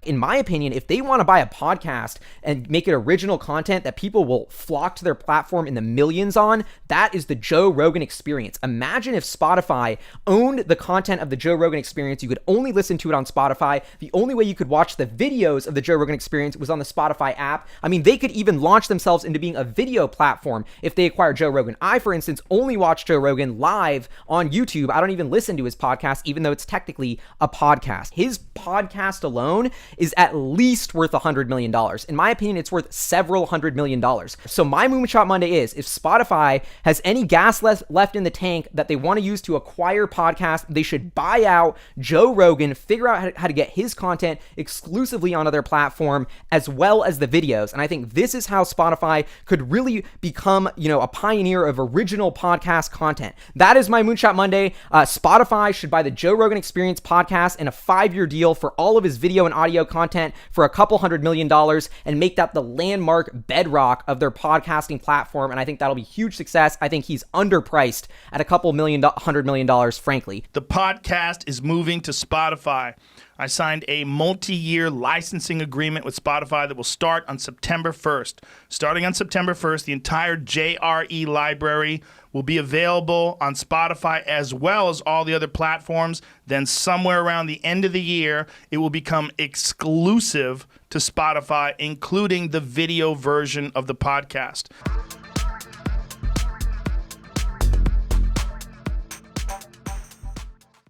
In my opinion, if they want to buy a podcast and make it original content that people will flock to their platform in the millions on, that is the Joe Rogan Experience. Imagine if Spotify owned the content of the Joe Rogan Experience. You could only listen to it on Spotify. The only way you could watch the videos of the Joe Rogan Experience was on the Spotify app. I mean, they could even launch themselves into being a video platform if they acquire Joe Rogan. I, for instance, only watch Joe Rogan live on YouTube. I don't even listen to his podcast, even though it's technically a podcast. His podcast alone is at least worth $100 million. In my opinion, it's worth several $100 million. So my Moonshot Monday is, if Spotify has any gas left in the tank that they want to use to acquire podcasts, they should buy out Joe Rogan, figure out how to get his content exclusively onto their platform, as well as the videos. And I think this is how Spotify could really become, a pioneer of original podcast content. That is my Moonshot Monday. Spotify should buy the Joe Rogan Experience podcast in a 5-year deal for all of his video and audio content for a couple $100 million and make that the landmark bedrock of their podcasting platform. And I think that'll be huge success. I think he's underpriced at a couple $100 million, frankly. The podcast is moving to Spotify. I signed a multi-year licensing agreement with Spotify that will start on September 1st. Starting on September 1st, the entire JRE library will be available on Spotify as well as all the other platforms. Then somewhere around the end of the year, it will become exclusive to Spotify, including the video version of the podcast.